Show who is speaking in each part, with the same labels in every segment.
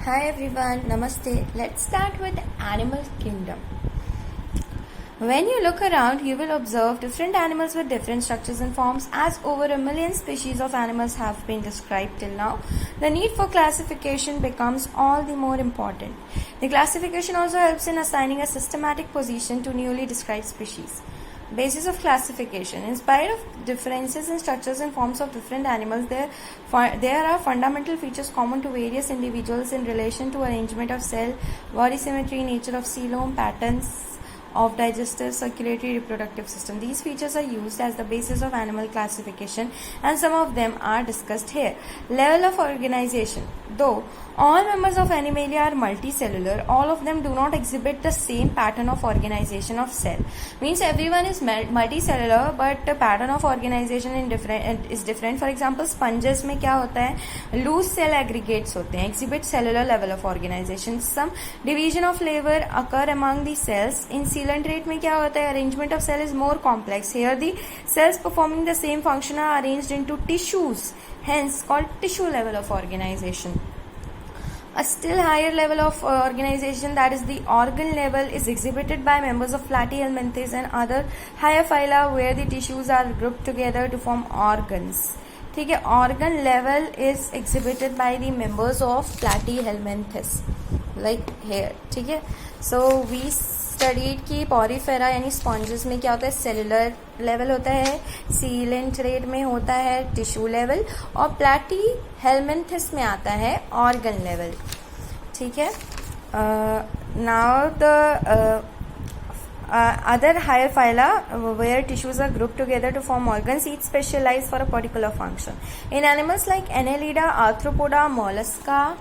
Speaker 1: Hi everyone, Namaste. Let's start with animal kingdom. When you look around, you will observe different animals with different structures and forms. As over a million species of animals have been described till now, the need for classification becomes all the more important. The classification also helps in assigning a systematic position to newly described species. Basis of classification. In spite of differences in structures and forms of different animals, there are fundamental features common to various individuals in relation to arrangement of cell, body symmetry, nature of coelom, patterns of digestive, circulatory, reproductive system. These features are used as the basis of animal classification, and some of them are discussed here. Level of organization. Though all members of Animalia are multicellular, all of them do not exhibit the same pattern of organization of cell. Means everyone is multicellular, but the pattern of organization is different. For example, sponges में क्या होता है? Loose cell aggregates होते हैं, exhibit cellular level of organization. Some division of labor occur among the cells. In coelenterate में क्या होता है? Arrangement of cell is more complex. Here the cells performing the same function are arranged into tissues, hence called tissue level of organization. A still higher level of organization, that is the organ level, is exhibited by members of Platyhelminthes and other higher phyla where the tissues are grouped together to form organs. ठीक है, organ level is exhibited by the members of Platyhelminthes like here. ठीक है, so we studied की Porifera यानी sponges में क्या होता है? सेलुलर लेवल होता है, सीलेंट्रेट में होता है टिश्यू लेवल, और प्लैटी हेलमेंथिस में आता है ऑर्गन लेवल. ठीक है, now the other higher phyla where tissues are grouped together to form organs, each specialized for a particular function. In animals like Annelida, Arthropoda, Mollusca,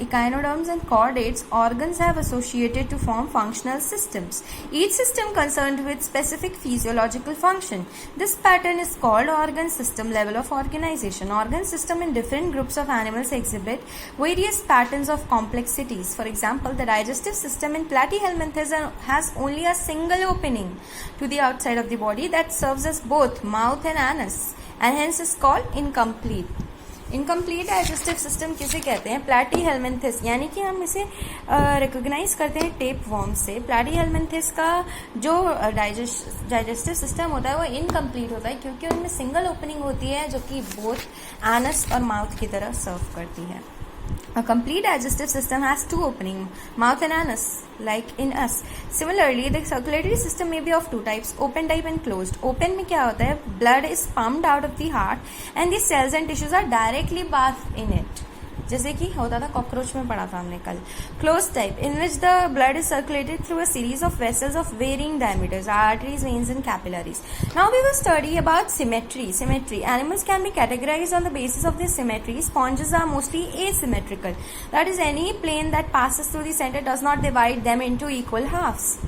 Speaker 1: echinoderms and chordates, organs have associated to form functional systems, each system concerned with specific physiological function. This pattern is called organ system level of organization. Organ system in different groups of animals exhibit various patterns of complexities. For example, the digestive system in Platyhelminthes has only a single opening to the outside of the body that serves as both mouth and anus, and hence is called incomplete. Incomplete digestive system किसे कहते हैं? प्लैटीहेलमिन्थिस, यानी कि हम इसे recognise करते हैं tape warm से. प्लैटीहेलमिन्थिस का जो डाइजेस्टिव सिस्टम होता है वो इनकम्प्लीट होता है क्योंकि उनमें सिंगल ओपनिंग होती है जो कि बोथ एनस और माउथ की तरह सर्व करती है. A complete digestive system has two openings, mouth and anus, like in us. Similarly, the circulatory system may be of two types, open type and closed. Open में क्या होता है? Blood is pumped out of the heart and the cells and tissues are directly bathed in it. जैसे कि होता था cockroach में पढ़ा था हमने कल. Closed type, in which the blood is circulated through a series of vessels of varying diameters, arteries, veins and capillaries. Now we will study about symmetry. Symmetry. Animals can be categorized on the basis of their symmetry. Sponges are mostly asymmetrical. That is, any plane that passes through the center does not divide them into equal halves.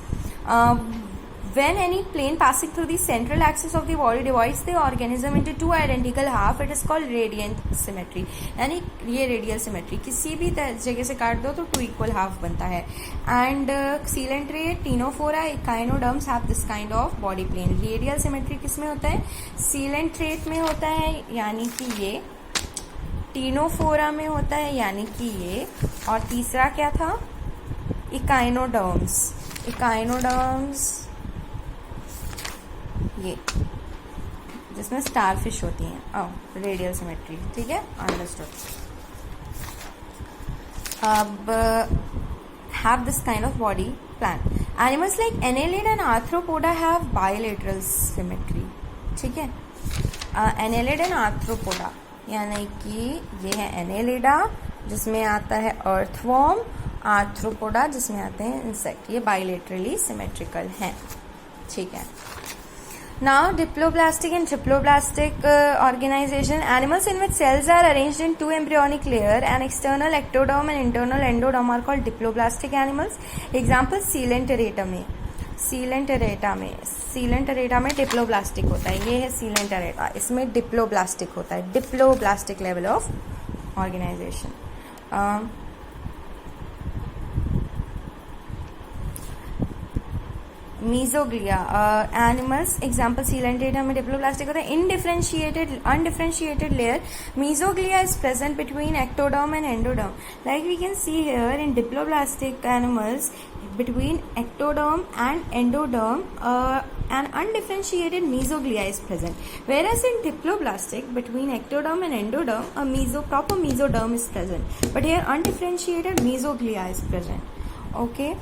Speaker 1: When any plane passing through the central axis of the body divides the organism into two identical half, it is called radiant symmetry. यानी ये radial symmetry, किसी भी जगह से काट दो तो two equal half बनता है. And coelenterate, ctenophora, echinoderms have this kind of body plane. Radial symmetry किस में होता है? सीलेंट्रेट में होता है यानी कि ये, टीनोफोरा में होता है यानी कि ये, और तीसरा क्या था? इकाइनोडर्म्स. इकाइनोडर्म्स ये जिसमें स्टारफिश होती हैं. Radial symmetry. ठीक है, अंडरस्टूड. अब have this kind of body plan. Animals like Annelida and Arthropoda have bilateral symmetry. ठीक है, Annelida and Arthropoda यानी कि ये है Annelida जिसमें आता है earthworm, Arthropoda जिसमें आते हैं इंसेक्ट. ये bilaterally symmetrical हैं. ठीक है. Now, diploblastic and triploblastic organization. Animals in which cells are arranged in two embryonic layers, an external ectoderm and internal endoderm, are called diploblastic animals. Example, Coelenterata में. Coelenterata में diploblastic होता है. ये है Coelenterata, इसमें diploblastic होता है. Diploblastic level of organization. Mesoglea animals example coelenterata में डिप्लोब्लास्टिक होता है. Undifferentiated layer mesoglea is present between ectoderm and endoderm. Like we can see here in diploblastic animals, between ectoderm and endoderm, an undifferentiated mesoglea is present. Whereas in diploblastic, between ectoderm and endoderm, proper mesoderm is present. But here undifferentiated mesoglea is present. Okay.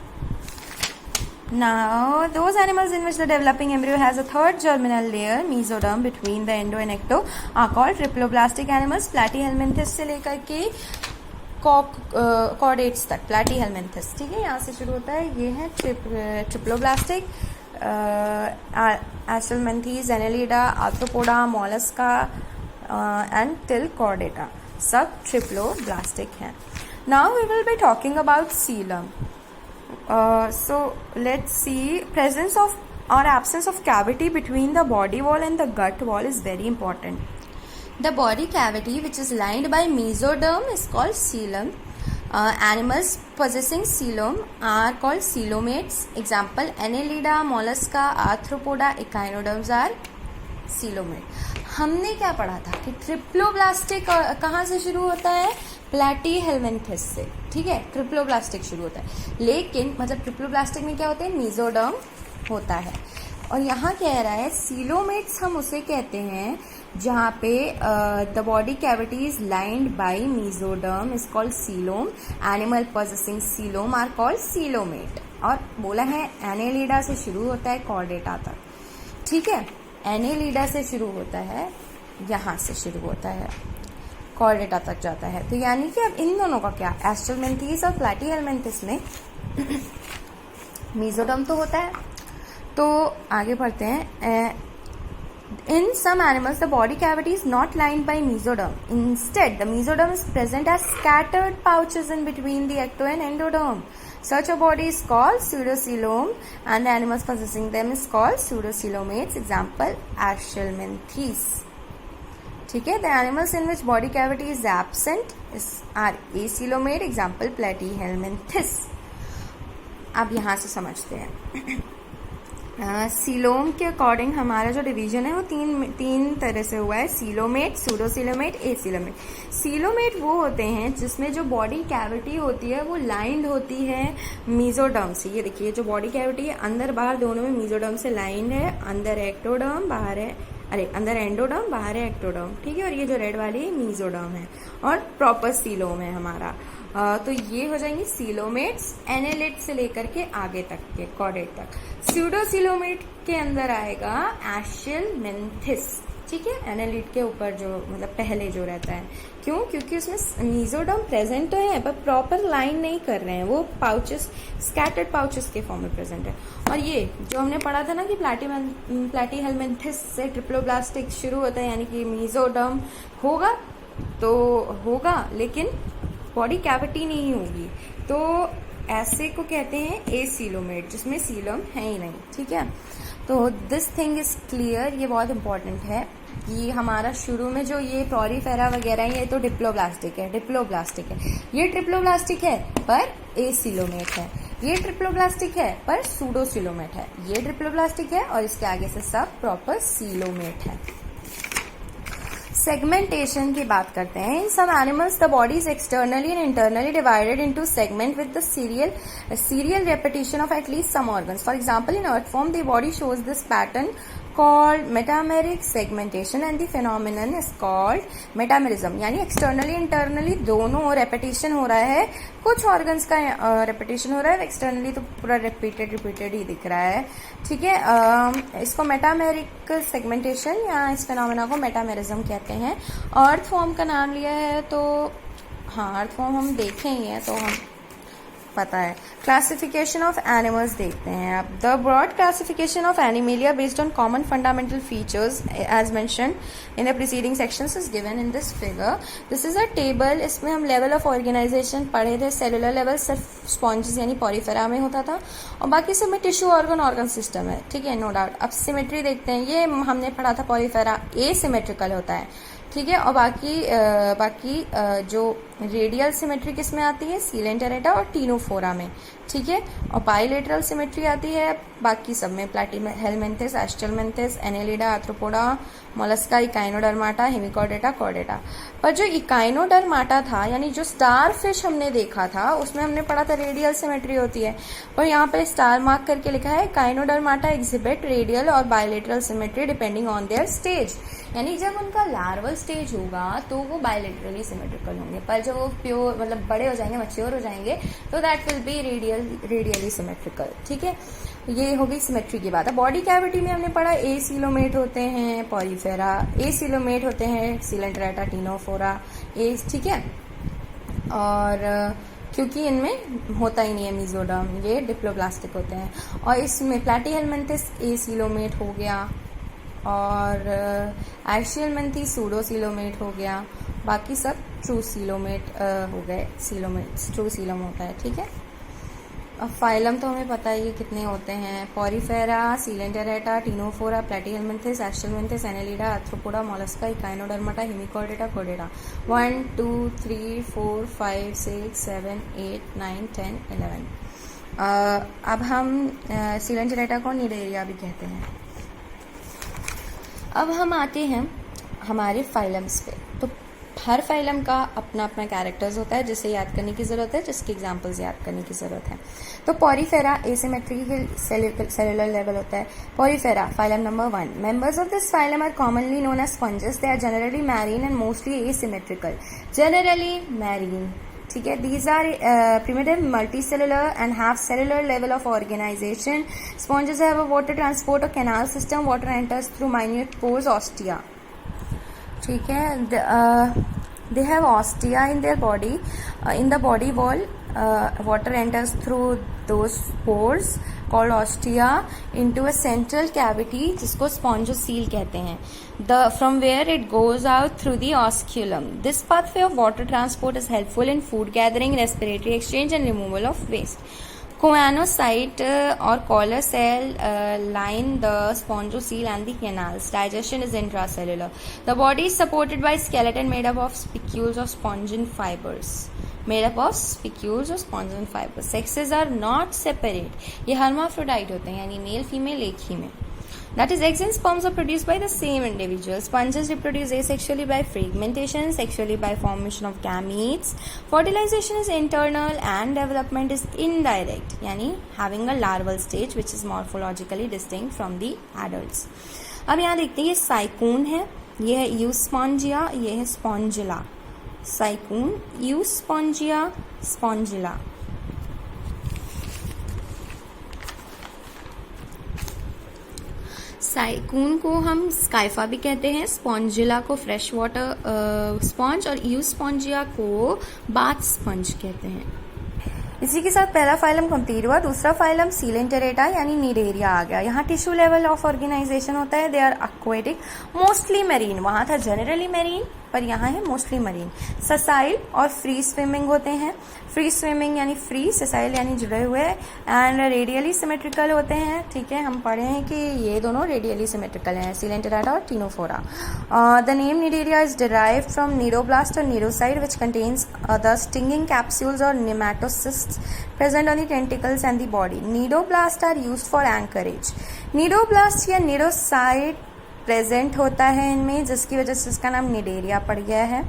Speaker 1: Now, those animals in which the developing embryo has a third germinal layer, mesoderm, between the endo and ecto, are called triploblastic animals. Platyhelminthes से लेकर के chordates तक, प्लेटीहेलमिन्थिस, ठीक है, यहाँ से शुरू होता है. ये है triploblastic. Aschelminthes, annelida, arthropoda, mollusca and till chordata सब ट्रिप्लोब्लास्टिक हैं. Now we will be talking about coelom. So let's see, presence of or absence of cavity between the body wall and the gut wall is very important. The body cavity, which is lined by mesoderm, is called coelom. Animals possessing coelom are called coelomates. Example: Annelida, Mollusca, Arthropoda, Echinoderms are coelomate. हमने क्या पढ़ा था कि triploblastic कहाँ से शुरू होता है? प्लैटीहेलमिन्थिस से, ठीक है, ट्रिप्लोब्लास्टिक शुरू होता है. लेकिन मतलब ट्रिप्लोब्लास्टिक में क्या होता है? मीजोडर्म होता है. और यहाँ कह रहा है सीलोमेट्स हम उसे कहते हैं जहाँ पे the body cavity is lined by mesoderm is called coelom. Animal possessing coelom are called coelomate. और बोला है एनेलिडा से शुरू होता है कॉर्डेटा तक, ठीक है, एनेलिडा से शुरू होता है, यहाँ से शुरू होता है, कॉर्डेटा तक जाता है. तो यानी कि अब इन दोनों का क्या, एस्ट्रोमेंथिस और प्लैटीहेलमिन्थिस में मीजोडर्म तो होता है. तो आगे बढ़ते हैं. In some animals the body cavity is not lined by mesoderm. Instead the mesoderm is present as scattered pouches in between the ecto and endoderm. Such a body is called pseudocoelom and the animals possessing them is called pseudocoelomates. Example: Aschelminthes. ठीक है. The animals in which body cavity is absent are acoelomate. Example: Platyhelminthes. अब यहाँ से समझते हैं. Coelom के according हमारा जो डिवीजन है वो तीन तरह से हुआ है: सीलोमेट, सूडोसीलोमेट, एसीलोमेट. सीलोमेट वो होते हैं जिसमें जो बॉडी कैविटी होती है वो लाइंड होती है मीजोडर्म से. ये देखिए, जो बॉडी कैविटी है अंदर बाहर दोनों में मीजोडर्म से लाइंड है. अंदर एक्टोडर्म, बाहर है, अंदर एंडोडर्म, बाहर है एक्टोडर्म, ठीक है. और ये जो रेड वाली मीजोडर्म है और प्रॉपर सीलोम है हमारा. तो ये हो जाएंगे सीलोमेट्स. एनेलिड से लेकर के आगे तक के कॉर्डेट तक. स्यूडोसीलोमेट के अंदर आएगा एस्चेलमेंथिस, ठीक है, एनेलिड के ऊपर जो मतलब पहले जो रहता है. क्यों? क्योंकि उसमें मीजोडर्म प्रेजेंट तो है पर प्रॉपर लाइन नहीं कर रहे हैं, वो पाउचेस, स्कैटर्ड पाउचेस के फॉर्म में प्रेजेंट है. और ये जो हमने पढ़ा था ना कि प्लैटीहेलमिन्थिस से ट्रिप्लोब्लास्टिक शुरू होता है, यानी कि मीजोडर्म होगा तो होगा लेकिन बॉडी कैविटी नहीं होगी, तो ऐसे को कहते हैं एसीलोमेट, जिसमें सीलम है ही नहीं, ठीक है. तो दिस थिंग इज क्लियर. ये बहुत इंपॉर्टेंट है. ये हमारा शुरू में जो ये पॉरीफेरा वगैरह है ये तो डिप्लोब्लास्टिक है, ये ट्रिप्लोब्लास्टिक है पर एसीलोमेट है. ये ट्रिप्लोब्लास्टिक है पर सूडोसीलोमेट है. ये ट्रिप्लोब्लास्टिक है और इसके आगे से सब प्रॉपर सीलोमेट है. सेगमेंटेशन की बात करते हैं. In some animals the body is externally and internally divided into segment with the serial repetition of at least some organs. For example, in earthworm the body shows this pattern called metameric segmentation and the phenomenon is called metamerism. यानी externally internally दोनों repetition हो रहा है. कुछ organs का repetition हो रहा है, एक्सटर्नली तो पूरा रिपीटेड ही दिख रहा है, ठीक है. इसको मेटामेरिक सेगमेंटेशन या इस फिनोमेना को मेटामेरिज्म कहते हैं. अर्थफॉर्म का नाम लिया है तो हाँ, अर्थफॉर्म हम देखे ही हैं तो हम पता है. क्लासिफिकेशन ऑफ एनिमल्स देखते हैं अब. The broad classification of Animalia based on common fundamental features as mentioned in the preceding sections is given in this figure. This is a table. इसमें हम लेवल ऑफ ऑर्गेनाइजेशन पढ़े थे. Cellular level सिर्फ sponges यानी Porifera में होता था और बाकी सब में टिश्यू ऑर्गन सिस्टम है, ठीक है, नो डाउट. अब सिमेट्री देखते हैं. ये हमने पढ़ा था पॉरीफेरा एसिमेट्रिकल होता है, ठीक है. और बाकी जो रेडियल सिमेट्री किस में आती है? सीलेंटेरेटा और टीनोफोरा में, ठीक है। और बाइलेटरल सिमेट्री आती है बाकी सब में, platyhelminthes, aschelminthes, annelida, arthropoda, mollusca, echinodermata, hemichordata, chordata. पर जो इकाइनोडर्माटा था, यानी जो स्टार फिश हमने देखा था, उसमें हमने पढ़ा था रेडियल सिमेट्री होती है, पर यहाँ पे स्टार मार्क करके लिखा है इकाइनोडर्माटा एग्जिबिट रेडियल और bilateral symmetry depending on their stage. यानी जब उनका लार्वल स्टेज होगा तो वो बायलेटरली सिमेट्रिकल होंगे, पर जब वो प्योर मतलब बड़े हो जाएंगे, मैच्योर हो जाएंगे, तो that will be radially symmetrical, ठीक है। ये हो गई सिमेट्री की बात है। बॉडी कैविटी में हमने पढ़ा एसीलोमेट होते हैं पॉलीफेरा, एसीलोमेट होते हैं सीलेंटेरेटा, टीनोफोरा, ठीक है। और क्योंकि इनमें होता ही नहीं है मीजोडर्म, ये डिप्लोब्लास्टिक होते हैं। और इसमें प्लैटीहेलमिन्थेस एसीलोमेट हो गया, और एशियलमेंथी सूडोसीलोमेट हो गया, बाकी सब ट्रू सीलोमेट हो गए, सीलोमेट ट्रू सीलोम होता है, ठीक है। अब फाइलम तो हमें पता है ये कितने होते हैं, porifera, coelenterata, ctenophora, platyhelminthes, aschelminthes, annelida, arthropoda, mollusca, echinodermata, hemichordata, chordata. 1 2 3 4 5 6 7 8 9 10 11। अब हम सीलेंटेरेटा को निडेरिया भी कहते हैं। अब हम आते हैं हमारे फाइलम्स पे। तो हर फाइलम का अपना अपना कैरेक्टर्स होता है जिसे याद करने की ज़रूरत है, जिसके एग्जांपल्स याद करने की ज़रूरत है। तो पॉरीफेरा एसिमेट्रिकल सेलुलर लेवल होता है। Porifera phylum number 1। Members of this phylum are commonly known as sponges. They are generally marine and mostly asymmetrical. Generally marine, ठीक है। These are primitive multicellular and have cellular level of organization. Sponges have a water transport or canal system. Water enters through minute pores, ostia. ठीक है। They have ostia in their body. In the body wall, water enters through those pores called ostia into a central cavity जिसको spongocoel कहते हैं, from where it goes out through the osculum. This pathway of water transport is helpful in food gathering, respiratory exchange and removal of waste. Choanocyte or collar cell line the spongocoel and the canals. Digestion is intracellular. The body is supported by skeleton made up of spicules or spongin fibers. Sexes are not separate. ये hermaphrodite होते हैं, यानी male female एक ही में. That is, eggs and sperms are produced by the same individual. Sponges reproduce asexually by fragmentation, sexually by formation of gametes. Fertilization is internal and development is indirect, यानी having a larval stage which is morphologically distinct from the adults. अब यहाँ देखते हैं, ये साइकून है, ये है euspongia, ये है spongilla. Sycon, euspongia, spongilla. Sycon को हम स्काइफा भी कहते हैं, स्पॉन्जिला को फ्रेश वाटर स्पॉन्ज और यूस्पॉन्जिया को बाथ स्पंज कहते हैं. इसी के साथ पहला फाइलम कंप्लीट हुआ. दूसरा फाइलम सीलेंटेरेटा यानी निडेरिया आ गया. यहाँ टिश्यू लेवल ऑफ ऑर्गेनाइजेशन होता है. They are aquatic, mostly marine. वहां था जनरली मैरीन, पर यहाँ है मोस्टली मरीन. ससाइल और फ्री स्विमिंग होते हैं. फ्री स्विमिंग यानी फ्री, ससाइल यानी जुड़े हुए, एंड रेडियली सिमेट्रिकल होते हैं. ठीक है, हम पढ़े हैं कि ये दोनों रेडियली सिमेट्रिकल हैं, सीलेंटेरेटा और ctenophora. The name cnidaria is derived from cnidoblast और cnidocyte which contains the stinging capsules और nematocysts present on the tentacles and the body. Nidoblast are used for anchorage. Nidoblast या nidocyte present होता है इनमें, जिसकी वजह से इसका नाम निडेरिया पड़ गया है.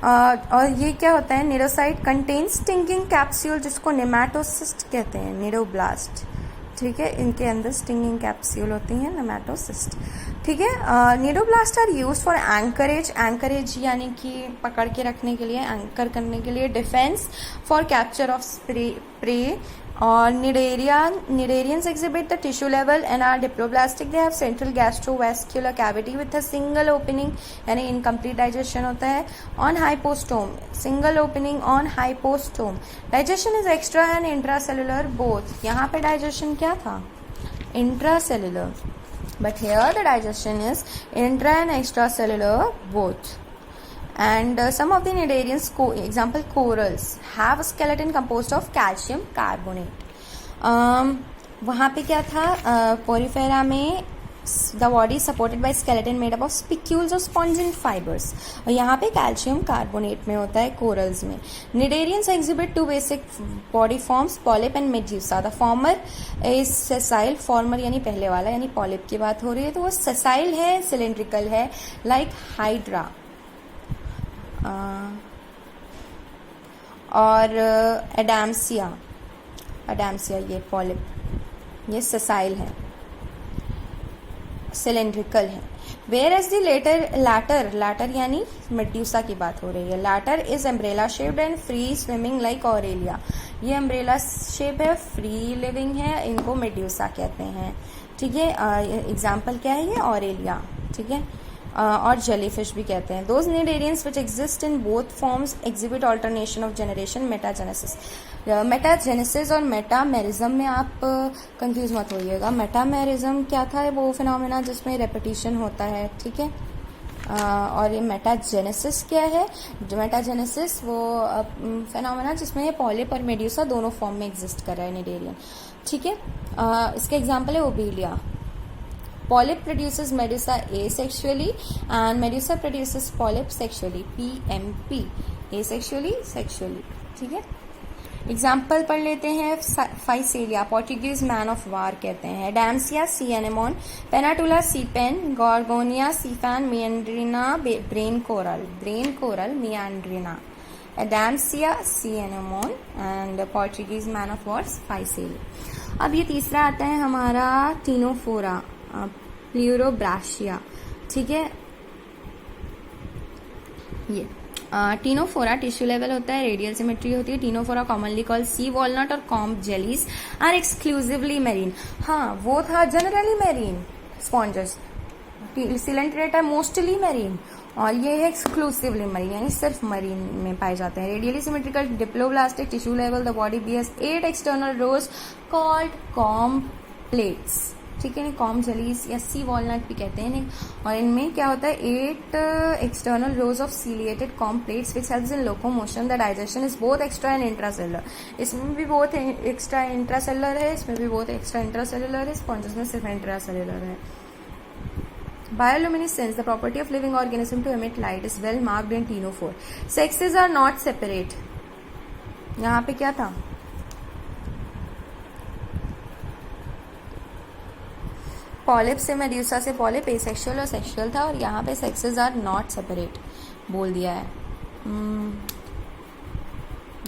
Speaker 1: और ये क्या होता है, निडोसाइट कंटेन स्टिंगिंग कैप्सूल जिसको नेमाटोसिस्ट कहते हैं. निडोब्लास्ट, ठीक है, इनके अंदर स्टिंगिंग कैप्सूल होती हैं, नेमाटोसिस्ट. ठीक है. Cnidoblast are use for anchorage. Anchorage यानी कि पकड़ के रखने के लिए, एंकर करने के लिए. Defence, for capture of prey. और Nidarians exhibit the tissue level and are diploblastic. They have central gastrovascular cavity with a single opening, यानी incomplete digestion होता है. On hypostome, single opening on hypostome. Digestion is extra and intracellular both. यहाँ पे digestion क्या था, intracellular, but here the digestion is intra and extracellular both. And some of the Nidarians, example corals, have a skeleton composed of calcium carbonate. वहाँ पे क्या था, Porifera में the body supported by skeleton made up of spicules और spongin fibres. और यहाँ पे calcium carbonate में होता है कोरल्स में। Cnidarians exhibit two basic body forms, polyp and medusa. The former is sessile, former यानी पहले वाला, यानी पॉलिप की बात हो रही है तो वो सेसाइल है, सिलेंड्रिकल है, लाइक हाइड्रा। और एडाम्सिया, एडाम्सिया ये पॉलिप, ये सेसाइल है, सिलेंड्रिकल है। वेयर एज द लैटर यानी मेड्यूसा की बात हो रही है। Latter is umbrella shaped and free swimming like Aurelia. ये अम्ब्रेला शेप है, फ्री लिविंग है, इनको मेड्यूसा कहते हैं। ठीक है, एग्जाम्पल क्या है ये, ऑरेलिया। ठीक है, और जेलीफिश भी कहते हैं। Those cnidarians which exist in both forms exhibit alternation of generation, metagenesis. Metagenesis और मेटामेरिज्म में आप कंफ्यूज मत होइएगा। मेटामेरिज्म क्या था, वो फिनोमेना जिसमें रेपिटेशन होता है। ठीक है, और ये मेटाजेनेसिस क्या है, मेटाजेनेसिस वो फिनोमेना जिसमें पॉलिप और मेड्यूसा दोनों फॉर्म में एग्जिस्ट कर रहा है निडेरियन। ठीक है, इसका एग्जाम्पल है Obelia. Polyp produces medusa asexually and medusa produces polyp sexually, PMP, asexually, sexually. ठीक है, एग्जाम्पल पढ़ लेते हैं। Physalia, Portuguese man of war कहते हैं। Adamsia, sea anemone. Pennatula, sea pen. Gorgonia, sea fan. Meandrina, brain coral, meandrina. Adamsia, sea anemone and Portuguese man of war physalia. अब ये तीसरा आता है हमारा टीनोफोरा, प्लूरोब्राशिया। ठीक है, ये टीनोफोरा टिश्यू लेवल होता है, रेडियल सिमेट्री होती है। Ctenophora commonly called sea walnut और comb jellies are exclusively marine. हाँ, वो था generally marine sponges. Coelenterata mostly marine, और ये है एक्सक्लूसिवली मरीन, यानी सिर्फ मरीन में पाए जाते हैं। Radially symmetrical diploblastic tissue level, the body bears 8 external rows called comb plates. ठीक है, कॉम जेलीज या सी वॉलनट भी कहते हैं। और इनमें क्या होता है, 8 external rose of ciliated com plates which helps in locomotion. The digestion is both extra and intracellular. इसमें भी बहुत एक्स्ट्रा इंट्रासेलुलर है, इसमें भी बहुत एक्स्ट्रा इंट्रासेलुलर है, स्पॉन्जेस में सिर्फ इंट्रासेलुलर है। Bioluminescence, the property of living organism to emit light, is well marked in ctenophore. Sexes are not separate. यहाँ पे क्या था, पॉलिप से मेड्यूसा से पॉलिप एसेक्सुअल और सेक्सुअल था, और यहाँ पे सेक्सेस आर नॉट सेपरेट बोल दिया है,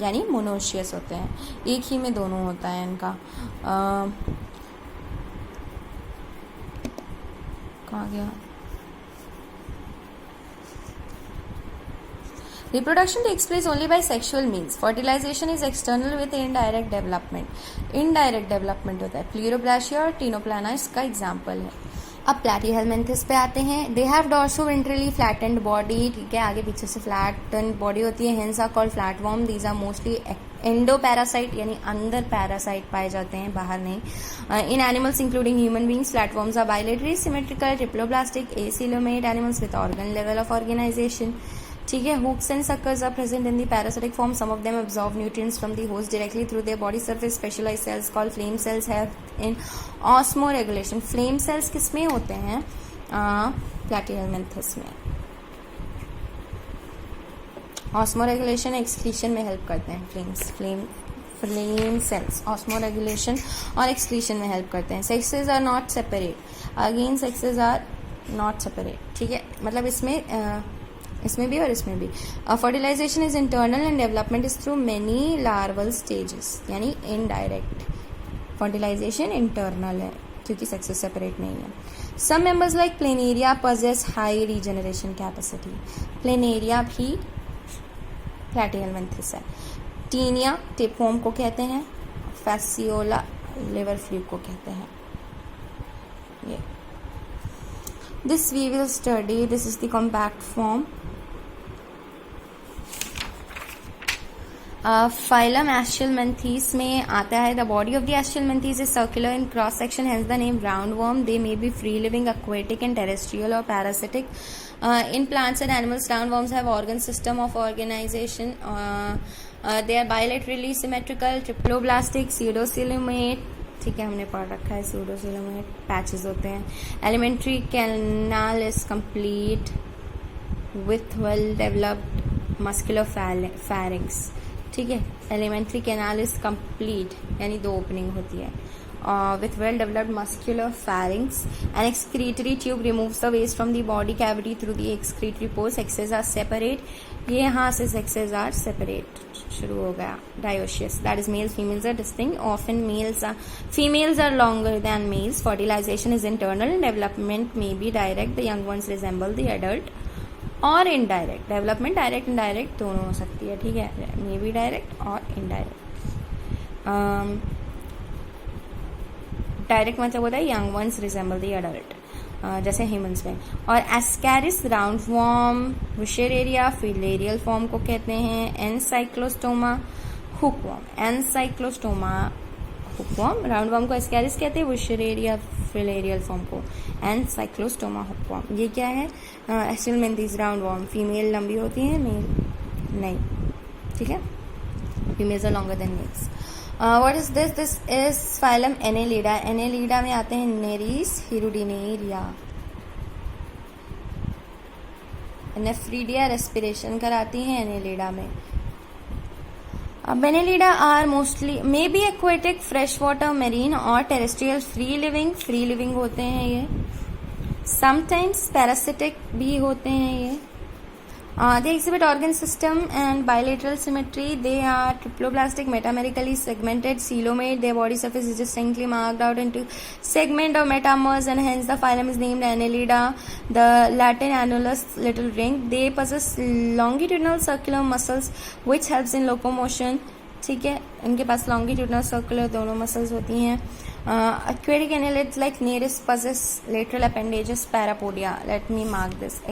Speaker 1: यानी मोनोशियस होते हैं, एक ही में दोनों होता है इनका। कहाँ गया, reproduction takes place only by sexual means. Fertilization is external with indirect development. Indirect development होता है। Pleurobrasia और Tinoplana इसका एग्जाम्पल है। अब प्लैटीहेलमिन्थस पे आते हैं। They have dorsoventrally flattened body. ठीक है, आगे पीछे से फ्लैटेंड बॉडी होती है। Hence are called flatworm. These are mostly endoparasite, यानी अंदर पैरासाइट पाए जाते हैं, बाहर नहीं। In animals including human beings, flatworms are bilateral, symmetrical, triploblastic, acoelomate animals with organ level of organisation. ठीक है, hooks and suckers are present in the parasitic form. Some of them absorb nutrients from the host directly through their body surface. Specialized cells called flame cells have in osmoregulation. Flame cells किसमें होते हैं, प्लैटीहेलमिन्थस में। Osmoregulation excretion में help करते हैं flame cells, osmoregulation और excretion में help करते हैं। Sexes are not separate, again sexes are not separate. ठीक है, मतलब इसमें भी और इसमें भी। Fertilisation is internal and development is through many larval stages, यानी इनडायरेक्ट फर्टिलाइजेशन इंटरनल है क्योंकि सेक्सेस सेपरेट नहीं है। Some members like Planaria possess high regeneration capacity. Planaria भी प्लैटीहेलमिन्थस है। टीनिया टेपवर्म को कहते हैं, फैसियोला लिवर फ्लूक को कहते हैं। ये this we will study, this is the compact form. Phylum aschelminthes में आता है। The body of the aschelminthes is circular in cross section, hence the name roundworm. They may be free living, aquatic and terrestrial or parasitic. In plants and animals, roundworms have organ system of organization. They are bilaterally symmetrical, triploblastic, pseudocoelomate, ठीक है, हमने पढ़ रखा है। सूडोसीलम में patches होते हैं। Alimentary canal is complete with well developed muscular फैरिंग्स। ठीक है, एलिमेंट्री कैनाल इज कंप्लीट यानी 2 ओपनिंग होती है। With well-developed muscular pharynx, an excretory tube removes the waste from the body cavity through the excretory pores. Sexes are separate. ये यहाँ से sexes are separate शुरू हो गया। Dioecious, that is males, females are distinct. Often females are longer than males. Fertilization is internal. Development may be direct. The young ones resemble the adult. और indirect. Development direct indirect दोनों हो सकती है। ठीक है, may be direct और indirect. Direct मतलब होता है young ones resemble the adult, जैसे ह्यूमंस में। और ascaris round worm, wuchereria filarial form को कहते हैं। Ancylostoma hookworm, ancylostoma hookworm, round worm को एस्कैरिस कहते हैं, विशेरेरिया फिलेरियल फॉर्म को एनसाइक्लोस्टोमा हुकवॉर्म। ये क्या है? एस्टिलमेंथिस राउंड वॉर्म, फीमेल लंबी होती है, मेल नहीं। ठीक है, females are longer than males. What is this? This is phylum Annelida. Annelida में आते हैं नेरीस, हिरुडिनेरिया, नेफ्रीडिया रेस्पिरेशन कराती हैं एनेलिडा में। Annelida are mostly may be aquatic, freshwater, marine और terrestrial, free living होते हैं ये। Sometimes parasitic भी होते हैं ये। They exhibit organ system and bilateral symmetry. They are triploblastic, metamerically segmented, coelomate. Their body surface is distinctly marked out into segment or metamers, and hence the phylum is named Annelida. The Latin annulus, little ring. They possess longitudinal circular muscles which helps in locomotion. ठीक है, इनके पास longitudinal circular दोनों muscles होती हैं। Aquatic annelids like Nereis possess lateral appendages, parapodia. Let me mark this.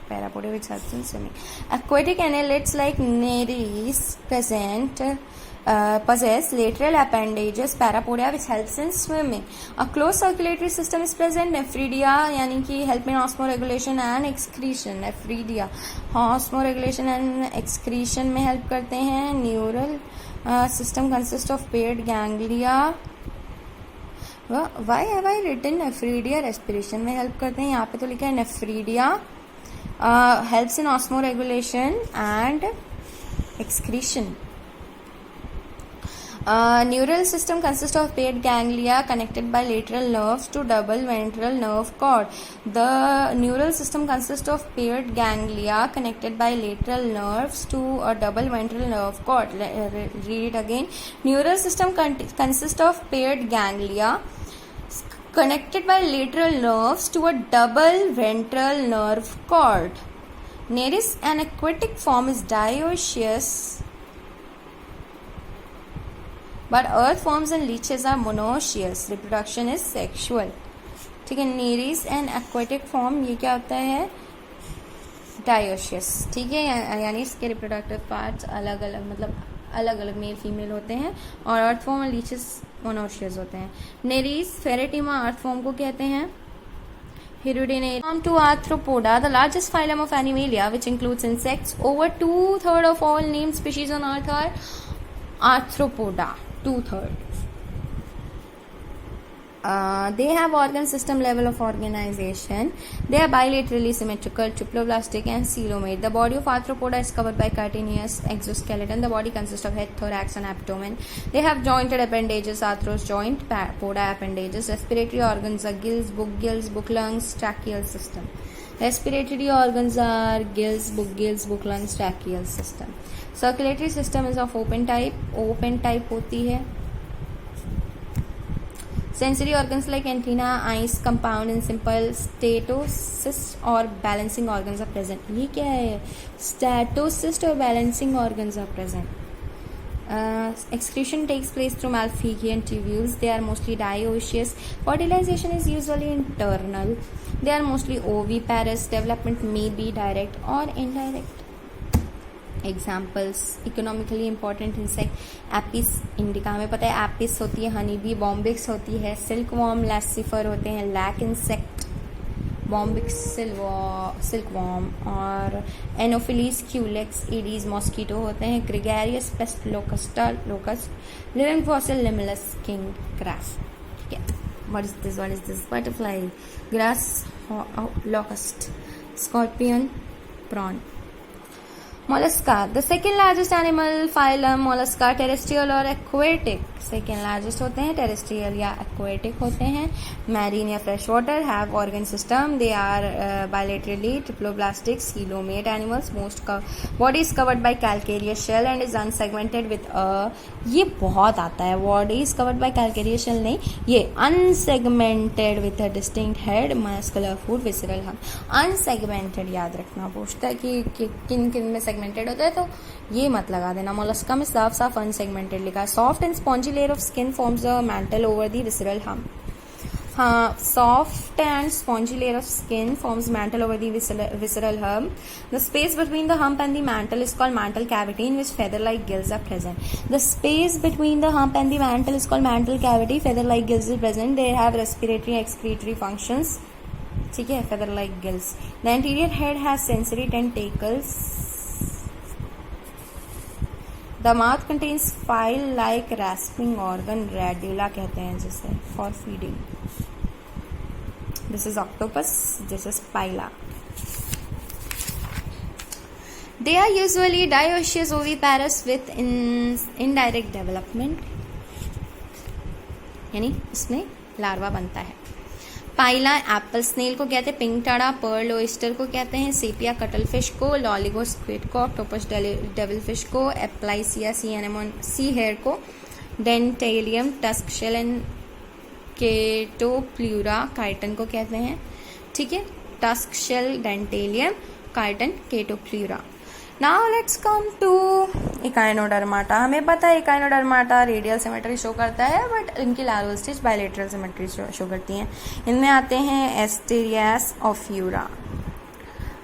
Speaker 1: Parapodia which helps in swimming. Aquatic annelids like Nereis possess lateral appendages, parapodia which helps in swimming. A closed circulatory system is present. Nephridia यानी कि help in osmoregulation and excretion. Nephridia osmoregulation and excretion में help करते हैं। Neural system consists of paired ganglia. Why have I written nephridia? respiration में help करते हैं, यहाँ पे तो लिखा है nephridia helps in osmoregulation and excretion. Neural system consists of paired ganglia connected by lateral nerves to double ventral nerve cord. The neural system consists of paired ganglia connected by lateral nerves to a double ventral nerve cord. Read it again. Neural system consists of paired ganglia connected by lateral nerves to a double ventral nerve cord. Nereis, an aquatic form, is dioecious, but earth forms and leeches are monoecious. Reproduction is sexual. ठीक है, Nereis and aquatic form ये क्या होता है? Dioecious. ठीक है, यानी इसके रिप्रोडक्टिव पार्ट्स अलग अलग, मतलब अलग अलग मेल फीमेल होते हैं, और अर्थ फॉर्म और लीचेस मोनोशियस होते हैं। नेरीस फेरेटिमा अर्थ फॉर्म को कहते हैं। Hirudinarium to Arthropoda, the largest phylum of Animalia, which includes insects. Over 2/3 of all named species on Earth are Arthropoda. 2/3. They have organ system level of organization. They are bilaterally symmetrical, triploblastic and coelomate. The body of arthropoda is covered by cartilaginous exoskeleton. The body consists of head, thorax and abdomen. They have jointed appendages, arthros joint, poda appendages. Respiratory organs are gills, book lungs, tracheal system. Respiratory organs are gills, book lungs, tracheal system. Circulatory system is of open type होती है. Sensory organs like antenna, eyes, compound and simple statocysts or balancing organs are present. ये क्या है? Statocysts or balancing organs are present. Excretion takes place through Malpighian tubules. They are mostly dioecious. Fertilization is usually internal. They are mostly oviparous. Development may be direct or indirect. Examples, economically important insect Apis indica, हमें पता है Apis होती है, honey bee, Bombyx होती है, silk worm, laccifer होते हैं, lac insect, bombyx silkworm और एनोफिलीज क्यूलेक्स एडीज मॉस्किटो होते हैं. Gregarious pest locust living fossil limulus king crab. ठीक है. What is this? Butterfly, grass, locust, scorpion, prawn. Mollusca, the second largest animal phylum. Mollusca terrestrial और aquatic. Second largest होते हैं, terrestrial या aquatic होते हैं. मैरीन या fresh water. Have organ system. They are bilaterally triploblastic coelomate animals. Most body is covered by calcareous shell and is unsegmented with ये बहुत आता है. Body is covered by calcareous shell नहीं, ये unsegmented with a distinct head, muscular foot, visceral hump. Unsegmented याद रखना. पूछता है कि किन किन में सेगमेंटेड होता है, तो ये मत लगा देना. मोलस्का में साफ साफ अनसेगमेंटेड लिखा है. Soft and spongy layer of skin forms a mantle over the visceral hump. Soft and spongy layer of skin forms mantle over the visceral hump. The space between the hump and the mantle is called mantle cavity, in which feather-like gills are present. The space between the hump and the mantle is called mantle cavity. Feather-like gills are present. They have respiratory and excretory functions. ठीक है, feather-like gills. The anterior head has sensory tentacles. The mouth contains file-like rasping organ, radula कहते हैं जिसे, for feeding. This is octopus. This is pila. They are usually dioecious oviparous with indirect development. यानी उसमें larva बनता है. पाइला Apple snail को कहते हैं. पिंक टाड़ा पर्ल ओइस्टर को कहते हैं. सेपिया कटल फिश को. लॉलिगो स्क्विड को. ऑक्टोपस डेविल फिश को. Aplysia sea anemone sea hare को. Dentalium tusk shell and chaetopleura chiton को कहते हैं. ठीक है, tusk shell dentalium chiton chaetopleura. Now let's come to echinodermata. हमें पता है इकाइनोडर्माटा रेडियल सिमेट्री शो करता है, बट इनकी larval stage bilateral symmetry show करती हैं. इनमें आते हैं Asterias ऑफ्यूरा.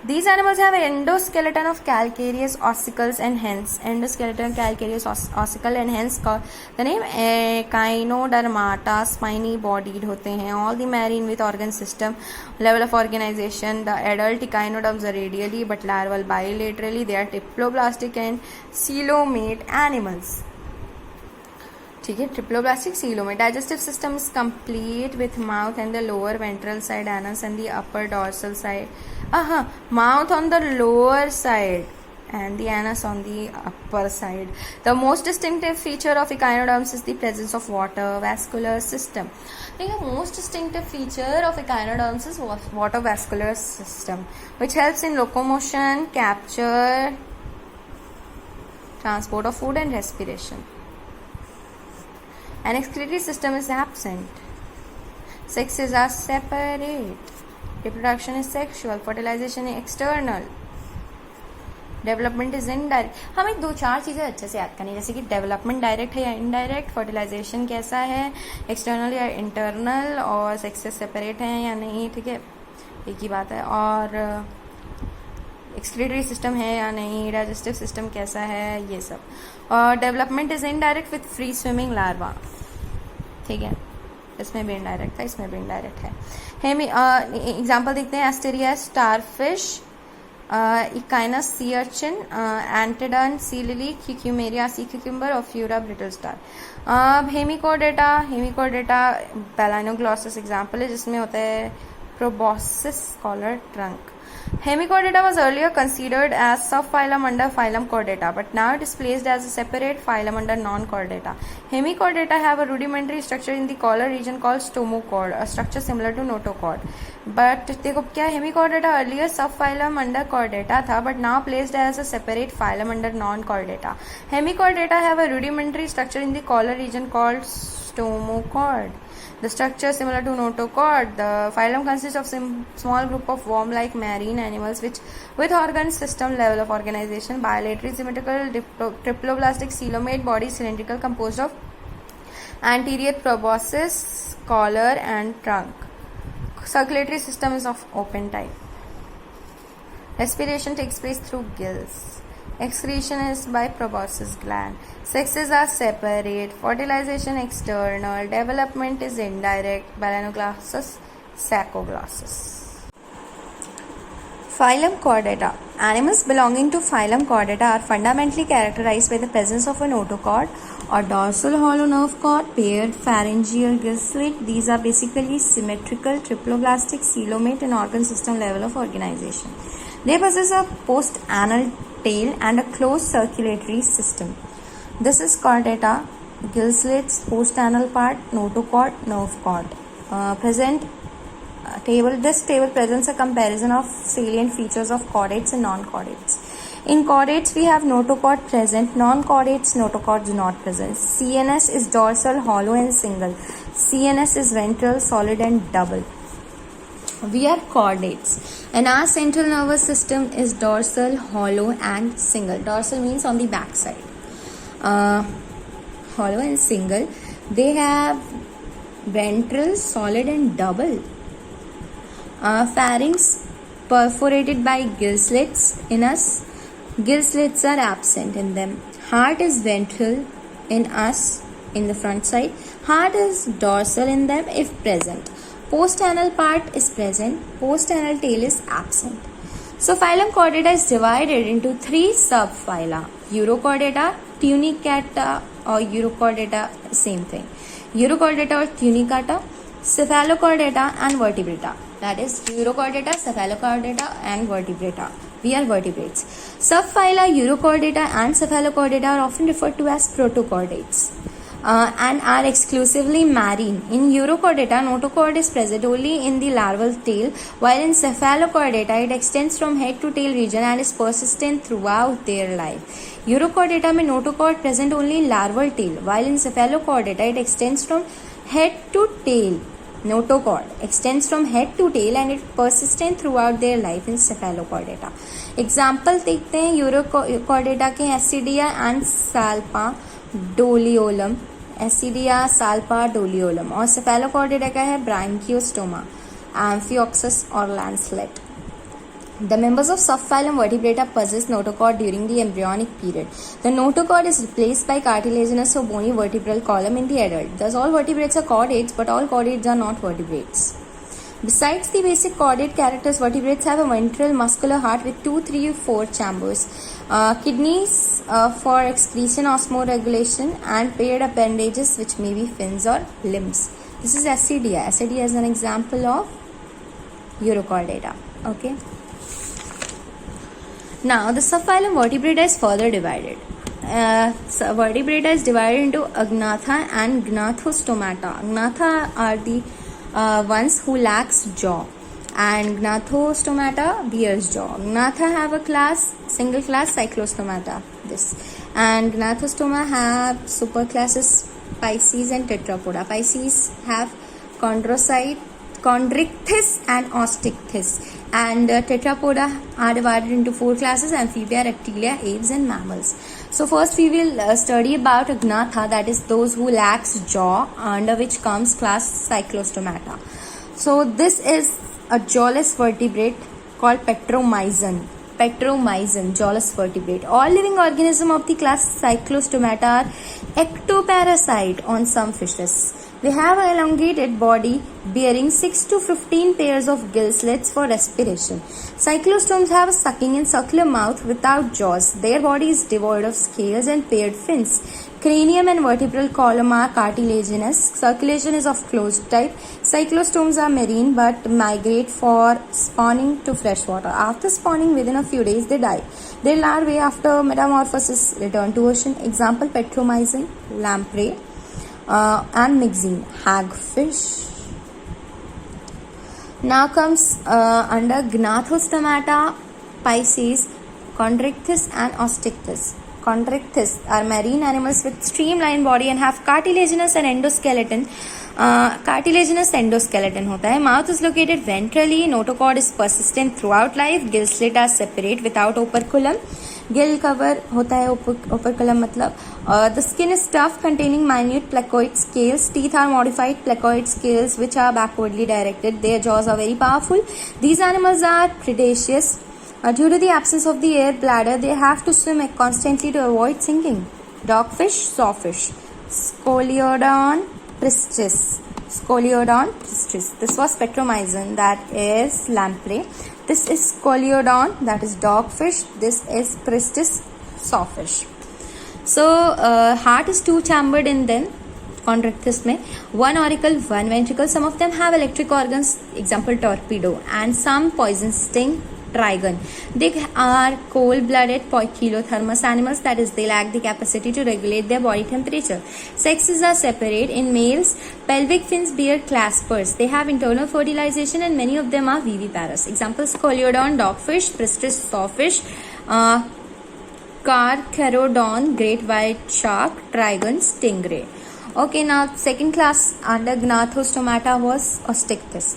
Speaker 1: These animals have endoskeleton of calcareous ossicles and hence endoskeleton calcareous ossicle and hence the name Echinodermata. Spiny bodied होते हैं. All the marine with organ system. Level of organization. The adult echinoderms are radially but larval bilaterally. They are triploblastic and coelomate animals. ठीक है, triploblastic coelomate. Digestive system is complete with mouth and the lower ventral side, anus and the upper dorsal side. Mouth on the lower side and the anus on the upper side. The most distinctive feature of echinoderms is the presence of water vascular system. The most distinctive feature of echinoderms is water vascular system, which helps in locomotion, capture, transport of food and respiration. An excretory system is absent. Sexes are separate. Reproduction is sexual. Fertilization is external. Development is indirect. हमें 2-4 चीज़ें अच्छे से याद करनी है, जैसे कि development direct है या इनडायरेक्ट, फर्टिलाइजेशन कैसा है, एक्सटर्नल या इंटरनल, और सेक्सेस सेपरेट हैं या नहीं. ठीक है, एक ही बात है. और एक्सक्रीटरी सिस्टम है या नहीं, डाइजेस्टिव सिस्टम कैसा है, ये सब. और development is indirect with free swimming larva. ठीक है, इसमें भी इनडायरेक्ट था, इसमें भी इनडायरेक्ट है. एग्जाम्पल देखते हैं. Asteria starfish, Echinus sea urchin, Antedon sea lily, Cucumeria sea cucumber, और Fura brittle star. Hemichordata Balanoglossus example है, जिसमें होता है proboscis collar trunk. Hemichordata was earlier considered as subphylum under phylum Chordata, but now it is placed as a separate phylum under non-Chordata. Hemichordata have a rudimentary structure in the collar region called stomochord, a structure similar to notochord. But देखो क्या, Hemichordata earlier subphylum under Chordata था, but now placed as a separate phylum under non-Chordata. Hemichordata have a rudimentary structure in the collar region called stomochord. The structure is similar to notochord. The phylum consists of small group of worm-like marine animals with organ system level of organization. Bilateral symmetrical triploblastic coelomate body, cylindrical, composed of anterior proboscis, collar and trunk. Circulatory system is of open type. Respiration takes place through gills. Excretion is by proboscis gland. Sexes are separate. Fertilization external. Development is indirect. Balanoglossus, Saccoglossus. Phylum Chordata. Animals belonging to phylum Chordata are fundamentally characterized by the presence of a notochord or dorsal hollow nerve cord, paired pharyngeal gill slit. These are basically symmetrical, triploblastic, coelomate and organ system level of organization. They possess a post-anal tail and a closed circulatory system. This is chordata, gill slits, post-anal part, notochord, nerve cord. This table presents a comparison of salient features of chordates and non-chordates. In chordates, we have notochord present, non-chordates, notochords not present. CNS is dorsal, hollow and single. CNS is ventral, solid and double. We are chordates, and our central nervous system is dorsal, hollow and single. Dorsal means on the back side. Hollow and single. They have ventral, solid and double. Pharynx perforated by gill slits. In us, gill slits are absent in them. Heart is ventral in us, in the front side. Heart is dorsal in them if present. Post-anal part is present. Post-anal tail is absent. So phylum Chordata is divided into three subphyla: Urochordata, Tunicata or Urochordata, same thing. Urochordata or Tunicata, Cephalochordata and Vertebrata. That is Urochordata, Cephalochordata and Vertebrata. We are vertebrates. Subphyla Urochordata and Cephalochordata are often referred to as protochordates and are exclusively marine. In Urochordata, notochord is present only in the larval tail, while in Cephalochordata it extends from head to tail region and is persistent throughout their life. Urochordata में notochord present only in larval tail, while in Cephalochordata it extends from head to tail. Notochord extends from head to tail and it persistent throughout their life in Cephalochordata. Example देखते हैं Urochordata के Ascidia and Salpadoliolum, Ascidia, Salpadoliolum, और Cephalochordata का है Branchiostoma, Amphioxus or Lancelet. The members of subphylum Vertebrata possess notochord during the embryonic period. The notochord is replaced by cartilaginous or bony vertebral column in the adult. Thus, all vertebrates are chordates, but all chordates are not vertebrates. Besides the basic chordate characters, vertebrates have a ventral muscular heart with 2, 3, 4 chambers, kidneys for excretion, osmoregulation, and paired appendages which may be fins or limbs. This is Ascidia. Ascidia is an example of Urochordata. Okay. Now, the subphylum Vertebrata is further divided. Vertebrata is divided into Agnatha and Gnathostomata. Agnatha are the ones who lacks jaw, and Gnathostomata bears jaw. Agnatha have a class, single class Cyclostomata. This, and Gnathostoma have superclasses Pisces and Tetrapoda. Pisces have Chondrichthyes and Osteichthyes, and Tetrapoda are divided into 4 classes: Amphibia, Reptilia, Aves and Mammals. So first we will study about Agnatha, that is those who lacks jaw, under which comes class Cyclostomata. So this is a jawless vertebrate called Petromyzon. Petromyzon, jawless vertebrate. All living organisms of the class Cyclostomata are ectoparasite on some fishes. They have an elongated body bearing 6 to 15 pairs of gill slits for respiration. Cyclostomes have a sucking and circular mouth without jaws. Their body is devoid of scales and paired fins. Cranium and vertebral column are cartilaginous. Circulation is of closed type. Cyclostomes are marine but migrate for spawning to freshwater. After spawning, within a few days, they die. Their larvae, after metamorphosis, return to ocean. Example: Petromyzon, lamprey, and myxine, hagfish. Now comes under Gnathostomata, Pisces, Chondrichthyes and Osteichthyes. Chondrichthyes are marine animals with streamlined body and have cartilaginous and endoskeleton. Cartilaginous endoskeleton होता है. Mouth is located ventrally. Notochord is persistent throughout life. Gill slit are separate without operculum. Gill cover होता है operculum मतलब. The skin is tough, containing minute placoid scales. Teeth are modified placoid scales which are backwardly directed. Their jaws are very powerful. These animals are predaceous. Due to the absence of the air bladder, they have to swim constantly to avoid sinking. Dogfish, sawfish. Scoliodon pristis. Scoliodon pristis. This was Petromyzon, that is lamprey. This is Scoliodon, that is dogfish. This is Pristis, sawfish. So heart is two-chambered in them. Chondrichthyes में one auricle, one ventricle. Some of them have electric organs, example torpedo, and some poison sting, trigon. They are cold-blooded poikilothermous animals, that is, they lack the capacity to regulate their body temperature. Sexes are separate. In males, pelvic fins bear claspers. They have internal fertilization, and many of them are viviparous. Examples: Scoliodon, dogfish; Pristis, sawfish; Carcharodon, great white shark; trigon, stingray. Okay, now second class under Gnathostomata was Osteichthyes.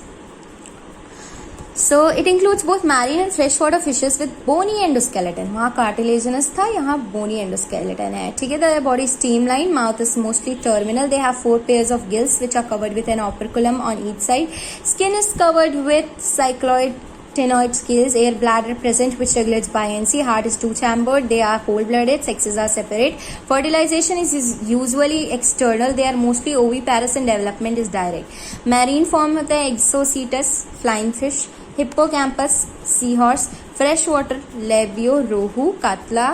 Speaker 1: So it includes both marine and freshwater fishes with bony endoskeleton. वहाँ cartilaginous था, यहाँ bony endoskeleton है. ठीक है, their body is streamlined. Mouth is mostly terminal. They have 4 pairs of gills which are covered with an operculum on each side. Skin is covered with cycloid ctenoid scales. Air bladder present which regulates buoyancy. Heart is two-chambered. They are cold-blooded. Sexes are separate. Fertilization is usually external. They are mostly oviparous and development is direct. Marine form होते हैं Exocetus, flying fish; Hippocampus, seahorse; freshwater, Labio, rohu; catla,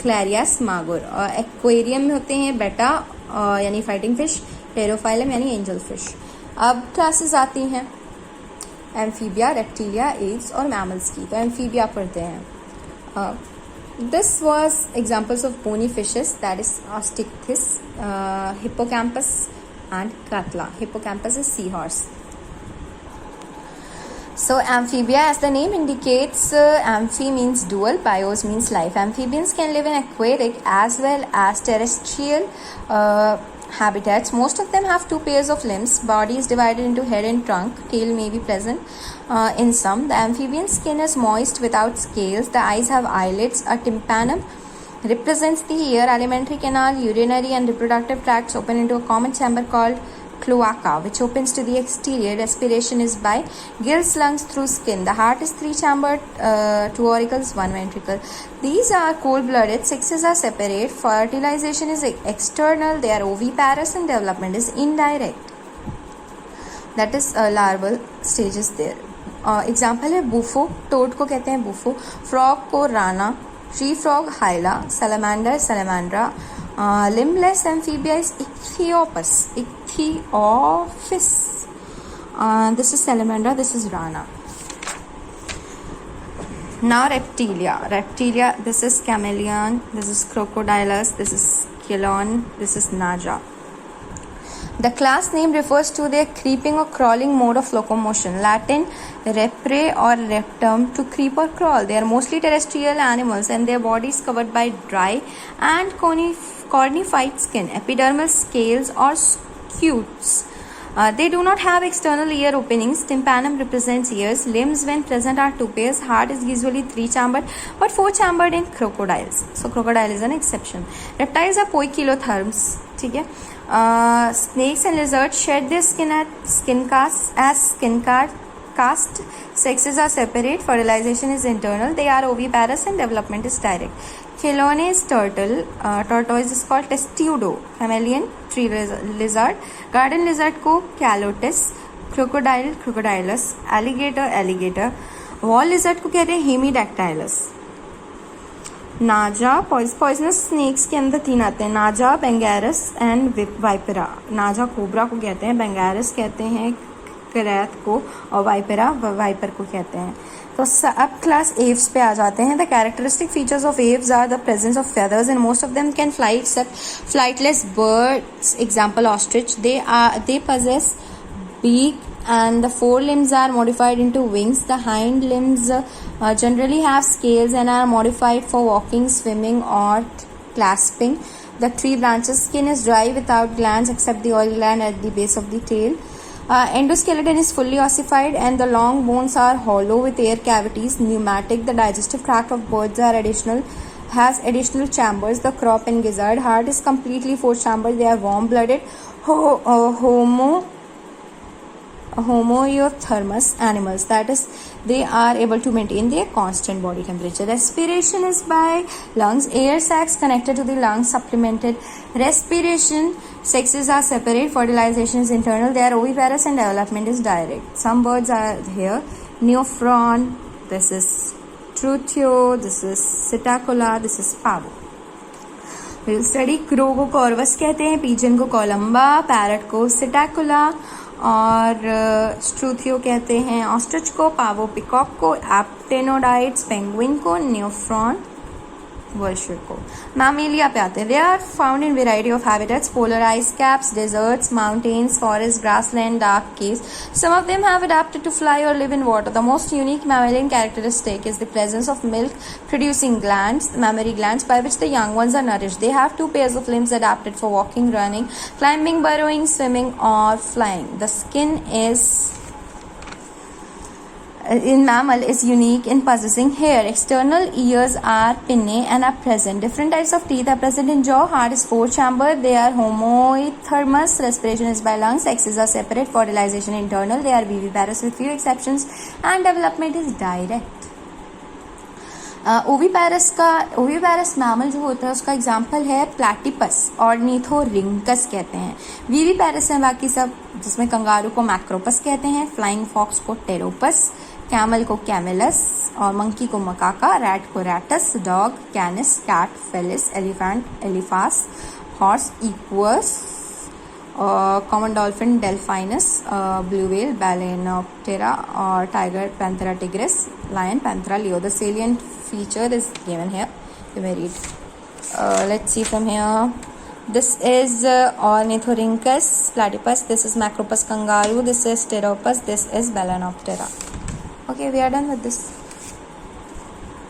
Speaker 1: Clarias, magur. Aquarium में होते हैं Betta यानी fighting fish; Pterophyllum यानी angel fish. अब classes आती हैं एम्फीबिया, रेप्टिलिया, एव्स और मैमल्स की. तो एम्फीबिया पढ़ते हैं. This was examples of bony fishes, that is Osteichthyes, Hippocampus and catla. Hippocampus is sea horse. So amphibia, as the name indicates, amphi means dual, bios means life. Amphibians can live in aquatic as well as terrestrial habitats. Most of them have 2 pairs of limbs. Body is divided into head and trunk. Tail may be present in some. The amphibian skin is moist without scales. The eyes have eyelids. A tympanum represents the ear. Alimentary canal, urinary and reproductive tracts open into a common chamber called cloaca, which opens to the exterior. Respiration is by gills, lungs through skin. The heart is 3-chambered, 2 auricles, 1 ventricle. These are cold-blooded. Sexes are separate. Fertilization is external. They are oviparous and development is indirect. That is larval stages there. Example है bufo. Toad को कहते हैं bufo. Frog को rana. Tree frog hyla. Salamander salamandra. Limbless amphibia is Ichthyophis. This is salamander, this is rana. Now reptilia. Reptilia, this is chameleon, this is crocodilus, this is chelone, this is naja. The class name refers to their creeping or crawling mode of locomotion. Latin repre or reptum, to creep or crawl. They are mostly terrestrial animals and their body is covered by dry and cornified skin, epidermal scales or scutes. They do not have external ear openings. Tympanum represents ears. Limbs when present are 2 pairs. Heart is usually 3-chambered but 4-chambered in crocodiles. So crocodile is an exception. Reptiles are poikilotherms. ठीक है. Snakes and lizards shed their skin at skin cast. Sexes are separate. Fertilization is internal. They are oviparous and development is direct. Chelone is turtle. Tortoise is called testudo. Chameleon, tree lizard. Garden lizard को calotis. Crocodile, crocodilus. Alligator. Wall lizard को कहते हैं hemidactylus. नाजा, poisonous snacks के अंदर 3 आते हैं. नाजा, बेंगैरस एंड वाइपरा. नाजा कोबरा को कहते हैं, बेंगैरस कहते हैं करैत को, और वाइपरा वाइपर को कहते हैं. तो अब क्लास एव्स पे आ जाते हैं. The characteristic features of Aves are the presence of feathers and most of them can fly except flightless birds. Example ostrich. They possess beak and the forelimbs are modified into wings. The hind limbs generally have scales and are modified for walking, swimming or clasping. The 3 branches. Skin is dry without glands except the oil gland at the base of the tail. Endoskeleton is fully ossified and the long bones are hollow with air cavities. Pneumatic. The digestive tract of birds has additional chambers. The crop and gizzard. Heart is completely 4-chambered. They are warm-blooded. Homoeothermous animals, that is, they are able to maintain their constant body temperature. Respiration is by lungs. Air sacs connected to the lungs supplemented respiration. Sexes are separate. Fertilization is internal. They are oviparous and development is direct. Some birds are here: Neophron, This is Struthio, this is Psittacola, this is Pavo. We'll study crow को corvus कहते हैं, pigeon को columba, parrot को Psittacola और Struthio कहते हैं ostrich को, Pavo peacock को, Aptenoides penguin को, Neophron vulture को. Mammalia पे आते हैं. They are found in variety of habitats, polar ice caps, deserts, mountains, forests, grassland, dark caves. Some of them have adapted to fly or live in water. The most unique mammalian characteristic is the presence of milk-producing glands, the mammary glands, by which the young ones are nourished. They have 2 pairs of limbs adapted for walking, running, climbing, burrowing, swimming, or flying. The skin is in mammal is unique in possessing hair. External ears are pinnae and are present. Different types of teeth are present in jaw. Heart is 4-chambered. They are homothermous. Respiration is by lungs. Sexes are separate. Fertilization internal. They are viviparous with few exceptions. And development is direct. Oviparous mammal जो होता है उसका example है platypus, ornithorhynchus कहते हैं. वीवीपैरस हैं बाकी सब, जिसमें कंगारू को मैक्रोपस कहते हैं, फ्लाइंग फॉक्स को टेरोपस, कैमल को कैमेलस और मंकी को मकाका, रैट को rattus, dog canis, cat felis, elephant elephas, horse equus, common dolphin delphinus, blue whale balaenoptera और tiger panthera tigris, lion panthera leo. The salient feature is given here. You may read. Let's see from here. This is Ornithorhynchus platypus. This is Macropus kangaroo. This is Pteropus. This is Balanoptera. Okay, we are done with this.